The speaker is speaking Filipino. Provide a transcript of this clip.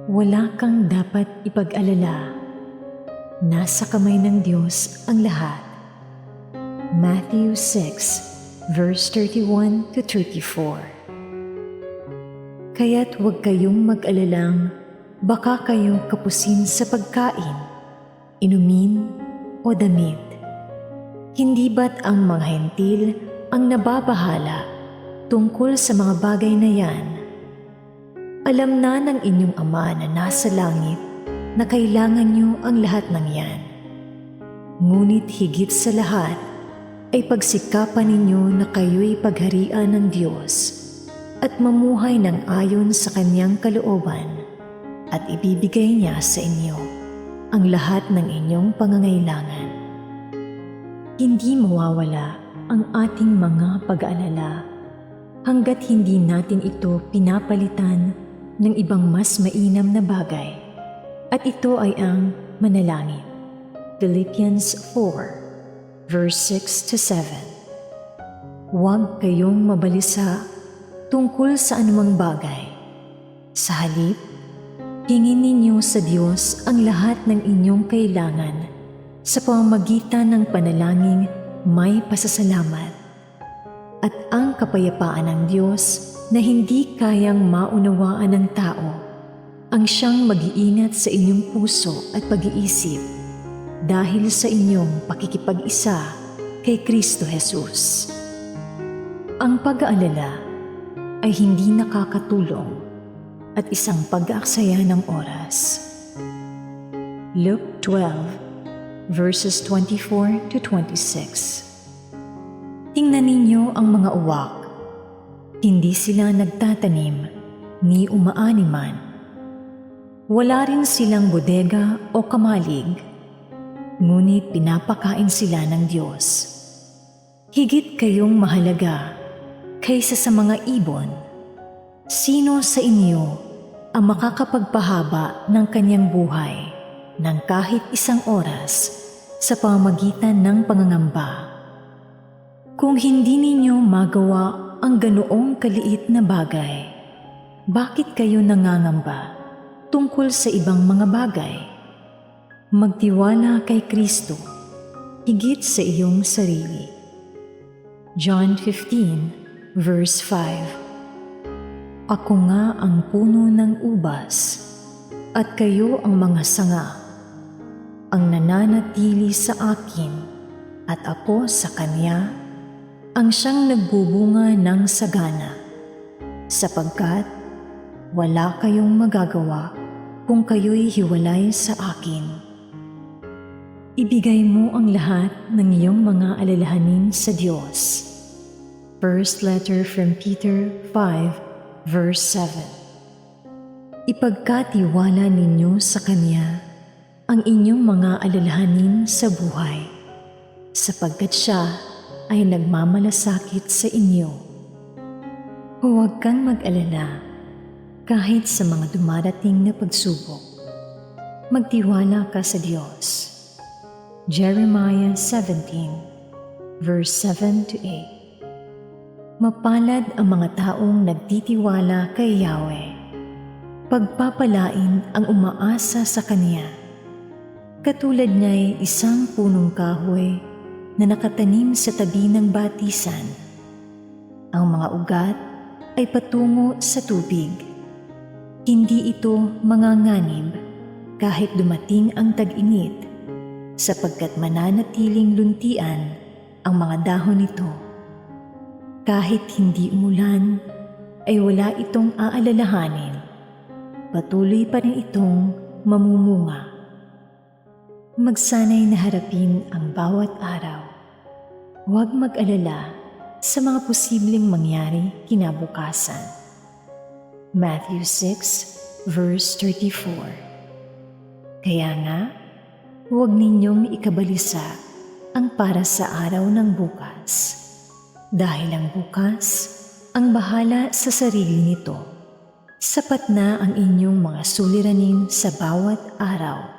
Wala kang dapat ipag-alala. Nasa kamay ng Diyos ang lahat. Matthew 6, verse 31 to 34. Kaya't huwag kayong mag-alalang baka kayo kapusin sa pagkain, inumin o damit. Hindi ba't ang mga hentil ang nababahala tungkol sa mga bagay na yan? Alam na ng inyong Ama na nasa langit na kailangan niyo ang lahat ng yan. Ngunit higit sa lahat ay pagsikapan ninyo na kayo'y pagharian ng Diyos at mamuhay ng ayon sa Kanyang kalooban at ibibigay niya sa inyo ang lahat ng inyong pangangailangan. Hindi mawawala ang ating mga pag-aalala hanggat hindi natin ito pinapalitan ng ibang mas mainam na bagay, at ito ay ang manalangin. Philippians 4, verse 6 to 7. Huwag kayong mabalisa tungkol sa anumang bagay. Sa halip, hingin ninyo sa Diyos ang lahat ng inyong kailangan sa pamamagitan ng panalangin may pasasalamat. At ang kapayapaan ng Diyos na hindi kayang maunawaan ng tao, ang siyang mag-iingat sa inyong puso at pag-iisip dahil sa inyong pakikipag-isa kay Kristo Jesus. Ang pag-aalala ay hindi nakakatulong at isang pag-aaksaya ng oras. Luke 12, verses 24 to 26. Tingnan ninyo ang mga uwak. Hindi sila nagtatanim ni umaani man. Wala rin silang bodega o kamalig, ngunit pinapakain sila ng Diyos. Higit kayong mahalaga kaysa sa mga ibon. Sino sa inyo ang makakapagpahaba ng kanyang buhay ng kahit isang oras sa pamamagitan ng pangangamba? Kung hindi ninyo magawa ang ganoong kaliit na bagay, bakit kayo nangangamba tungkol sa ibang mga bagay? Magtiwala kay Kristo, higit sa iyong sarili. John 15, verse 5. Ako nga ang puno ng ubas, at kayo ang mga sanga. Ang nananatili sa akin, at ako sa Kanya, ang siyang nagbubunga ng sagana, sapagkat wala kayong magagawa kung kayo'y hiwalay sa akin. Ibigay mo ang lahat ng iyong mga alalahanin sa Diyos. First letter from Peter 5, verse 7. Ipagkatiwala ninyo sa Kanya ang inyong mga alalahanin sa buhay, sapagkat Siya ay nagmamalasakit sa inyo. Huwag kang mag-alala kahit sa mga dumarating na pagsubok. Magtiwala ka sa Diyos. Jeremiah 17, verse 7 to 8. Mapalad ang mga taong nagtitiwala kay Yahweh. Pagpapalain ang umaasa sa Kanya. Katulad niya'y isang punong kahoy na nakatanim sa tabi ng batisan. Ang mga ugat ay patungo sa tubig. Hindi ito manganganib kahit dumating ang tag-init, sapagkat mananatiling luntian ang mga dahon nito. Kahit hindi umulan, ay wala itong aalalahanin. Patuloy pa rin itong mamumunga. Magsanay na harapin ang bawat araw. Huwag mag-alala sa mga posibleng mangyari kinabukasan. Matthew 6, verse 34. Kaya nga, huwag ninyong ikabalisa ang para sa araw ng bukas, dahil ang bukas ang bahala sa sarili nito. Sapat na ang inyong mga suliranin sa bawat araw.